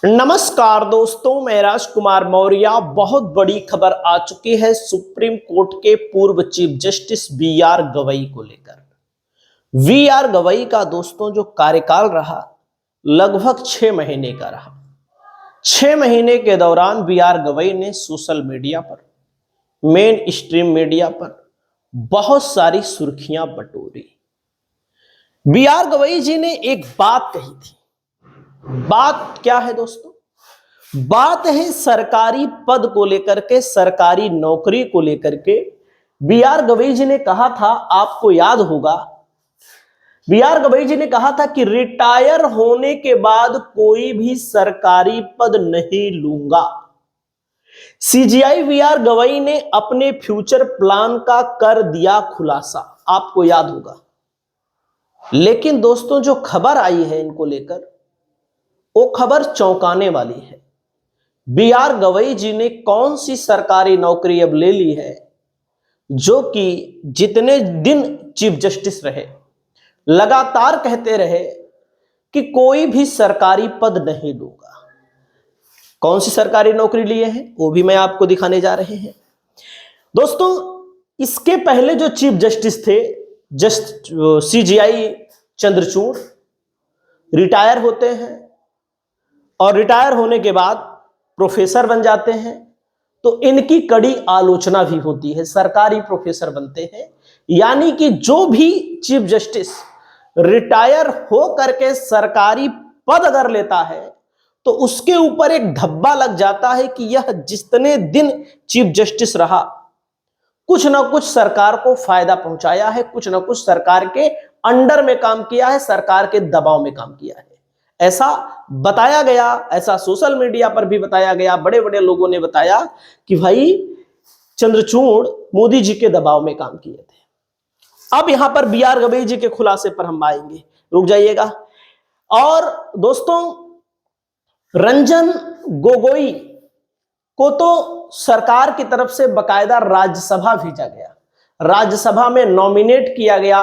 नमस्कार दोस्तों, मैं राजकुमार मौर्य। बहुत बड़ी खबर आ चुकी है सुप्रीम कोर्ट के पूर्व chief justice B R Gavai को लेकर। वी आर गवई का दोस्तों जो कार्यकाल रहा लगभग 6 महीने का रहा। 6 महीने के दौरान बी आर गवई ने सोशल मीडिया पर, मेन स्ट्रीम मीडिया पर बहुत सारी सुर्खियां बटोरी। बी आर गवई जी ने एक बात कही थी। बात क्या है दोस्तों? बात है सरकारी पद को लेकर के, सरकारी नौकरी को लेकर के। बी आर गवई जी ने कहा था, आपको याद होगा, बी आर गवई जी ने कहा था कि रिटायर होने के बाद कोई भी सरकारी पद नहीं लूंगा। सीजीआई बी आर गवई ने अपने फ्यूचर प्लान का कर दिया खुलासा, आपको याद होगा। लेकिन दोस्तों जो खबर आई है इनको लेकर, वो खबर चौंकाने वाली है। बी आर गवई जी ने कौन सी सरकारी नौकरी अब ले ली है, जो कि जितने दिन चीफ जस्टिस रहे लगातार कहते रहे कि कोई भी सरकारी पद नहीं लूंगा। कौन सी सरकारी नौकरी लिए हैं वो भी मैं आपको दिखाने जा रहे हैं दोस्तों। इसके पहले जो चीफ जस्टिस थे, सीजीआई चंद्रचूड़, रिटायर होते हैं और रिटायर होने के बाद प्रोफेसर बन जाते हैं, तो इनकी कड़ी आलोचना भी होती है। सरकारी प्रोफेसर बनते हैं, यानी कि जो भी चीफ जस्टिस रिटायर हो करके सरकारी पद अगर लेता है तो उसके ऊपर एक धब्बा लग जाता है कि यह जितने दिन चीफ जस्टिस रहा कुछ ना कुछ सरकार को फायदा पहुंचाया है, कुछ ना कुछ सरकार के अंडर में काम किया है, सरकार के दबाव में काम किया है। ऐसा बताया गया, ऐसा सोशल मीडिया पर भी बताया गया, बड़े बड़े लोगों ने बताया कि भाई चंद्रचूड़ मोदी जी के दबाव में काम किए थे। अब यहां पर बी आर गवई जी के खुलासे पर हम आएंगे, रुक जाइएगा। और दोस्तों रंजन गोगोई को तो सरकार की तरफ से बकायदा राज्यसभा भेजा गया, राज्यसभा में नॉमिनेट किया गया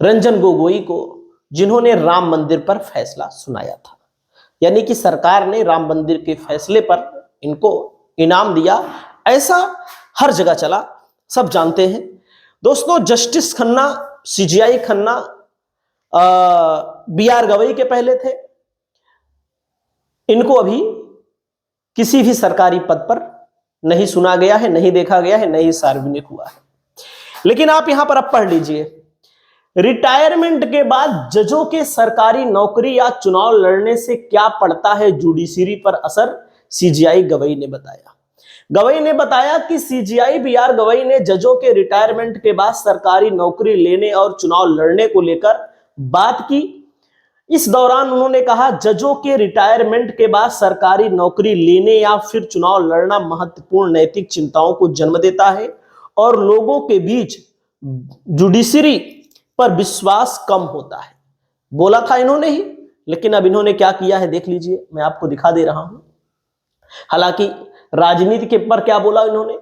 रंजन गोगोई को, जिन्होंने राम मंदिर पर फैसला सुनाया था। यानी कि सरकार ने राम मंदिर के फैसले पर इनको इनाम दिया। ऐसा हर जगह चला, सब जानते हैं दोस्तों। Justice Khanna, CJI Khanna B R Gavai के पहले थे। इनको अभी किसी भी सरकारी पद पर नहीं सुना गया है, नहीं देखा गया है, नहीं सार्वजनिक हुआ है। लेकिन आप यहां पर अब पढ़ लीजिए, रिटायरमेंट के बाद जजों के सरकारी नौकरी या चुनाव लड़ने से क्या पड़ता है जुडिशरी पर असर, सीजीआई गवई ने बताया। गवई ने बताया कि सीजीआई बी आर गवई ने जजों के रिटायरमेंट के बाद सरकारी नौकरी लेने और चुनाव लड़ने को लेकर बात की। इस दौरान उन्होंने कहा, जजों के रिटायरमेंट के बाद सरकारी नौकरी लेने या फिर चुनाव लड़ना महत्वपूर्ण नैतिक चिंताओं को जन्म देता है और लोगों के बीच जुडिशरी पर विश्वास कम होता है। बोला था इन्होंने ही, लेकिन अब इन्होंने क्या किया है देख लीजिए, मैं आपको दिखा दे रहा हूं। हालांकि राजनीति के पर क्या बोला इन्होंने,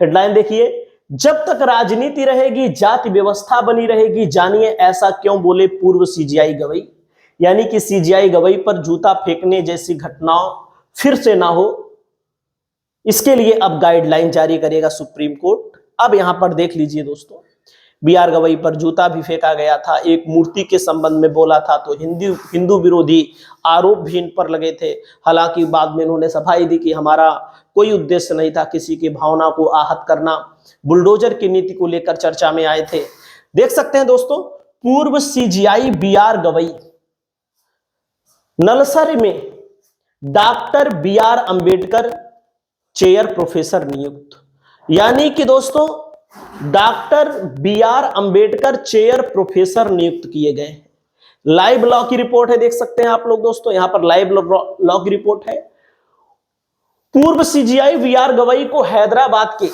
हेडलाइन देखिए, जब तक राजनीति रहेगी जाति व्यवस्था बनी रहेगी, जानिए ऐसा क्यों बोले पूर्व सीजीआई गवई। यानी कि सीजीआई गवई पर जूता फेंकने जैसी घटनाओं फिर से ना हो, इसके लिए अब गाइडलाइन जारी करेगा सुप्रीम कोर्ट। अब यहां पर देख लीजिए दोस्तों, बी आर गवई पर जूता भी फेंका गया था, एक मूर्ति के संबंध में बोला था तो हिंदू विरोधी आरोप भी इन पर लगे थे। हालांकि बाद में इन्होंने सफाई दी कि हमारा कोई उद्देश्य नहीं था किसी की भावना को आहत करना। बुलडोजर की नीति को लेकर चर्चा में आए थे। देख सकते हैं दोस्तों, पूर्व CJI B R Gavai NALSAR में doctor B R Ambedkar chair professor नियुक्त। यानी कि दोस्तों doctor B R Ambedkar chair professor नियुक्त किए गए हैं। लाइव लॉ की रिपोर्ट है, देख सकते हैं आप लोग दोस्तों, यहां पर लाइव लॉ की रिपोर्ट है। पूर्व सीजीआई बी आर गवई को हैदराबाद के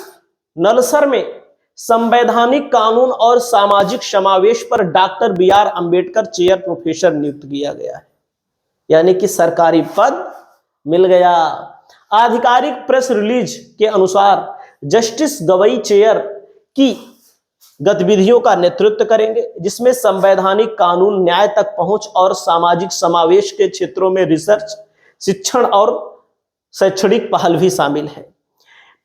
नलसर में संवैधानिक कानून और सामाजिक समावेश पर doctor B R Ambedkar chair professor नियुक्त किया गया है। यानी कि सरकारी पद मिल गया। आधिकारिक प्रेस रिलीज के अनुसार जस्टिस गवई चेयर की गतिविधियों का नेतृत्व करेंगे, जिसमें संवैधानिक कानून, न्याय तक पहुंच और सामाजिक समावेश के क्षेत्रों में रिसर्च, शिक्षण और शैक्षणिक पहल भी शामिल है।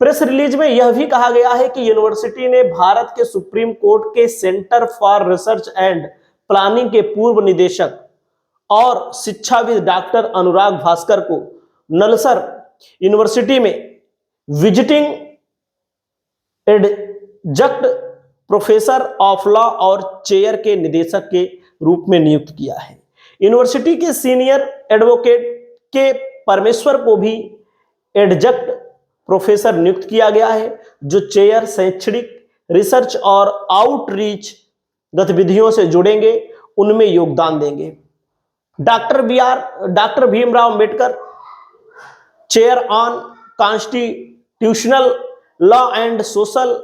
प्रेस रिलीज में यह भी कहा गया है कि यूनिवर्सिटी ने भारत के सुप्रीम कोर्ट के centre for research and planning के पूर्व निदेशक और शिक्षाविद डॉक्टर अनुराग भास्कर को नलसर यूनिवर्सिटी में visiting adjunct professor of law और चेयर के निदेशक के रूप में नियुक्त किया है। यूनिवर्सिटी के सीनियर एडवोकेट के परमेश्वर को भी एडजंक्ट प्रोफेसर नियुक्त किया गया है, जो चेयर, शैक्षणिक, रिसर्च और आउटरीच गतिविधियों से जुड़ेंगे, उनमें योगदान देंगे। Doctor Bhimrao Ambedkar chair on constitutional law and social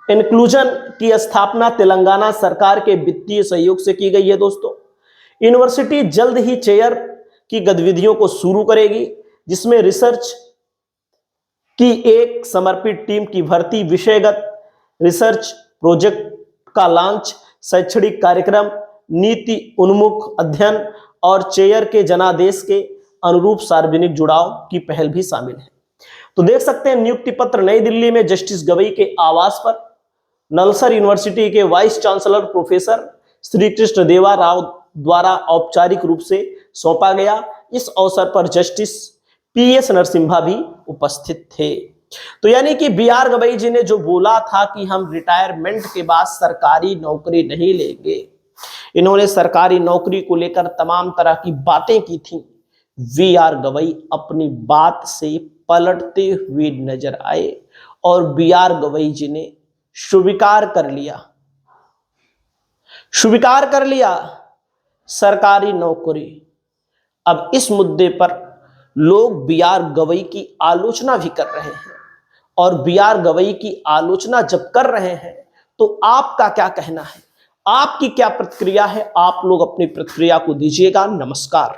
inclusion की स्थापना तेलंगाना सरकार के वित्तीय सहयोग से की गई है। दोस्तों, यूनिवर्सिटी जल्द ही चेयर की गतिविधियों को शुरू करेगी, जिसमें रिसर्च की एक समर्पित टीम की भर्ती, विषयगत रिसर्च प्रोजेक्ट का लॉन्च, शैक्षणिक कार्यक्रम, नीति उन्मुख अध्ययन और चेयर के जनादेश के अनुरूप सार्वजनिक जुड़ाव की पहल भी शामिल है। तो देख सकते हैं, नियुक्ति पत्र नई दिल्ली में जस्टिस गवई के आवास पर नलसर यूनिवर्सिटी के vice chancellor professor Shri Krishna देवा राव द्वारा औपचारिक रूप से सौंपा गया। इस अवसर पर जस्टिस पीएस नरसिम्हा भी उपस्थित थे। तो यानी कि बी.आर. गवई जी ने जो बोला था कि हम रिटायरमेंट के बाद सरकारी नौकरी नहीं लेंगे, इन्होंने सरकारी नौकरी को लेकर तमाम तरह की बातें की थी। बी.आर. गवई अपनी बात से पलटते हुए नजर आए और बी.आर. गवई जी ने स्वीकार कर लिया सरकारी नौकरी। अब इस मुद्दे पर लोग बी.आर. गवई की आलोचना भी कर रहे हैं, और बी.आर. गवई की आलोचना जब कर रहे हैं तो आपका क्या कहना है, आपकी क्या प्रतिक्रिया है? आप लोग अपनी प्रतिक्रिया को दीजिएगा। नमस्कार।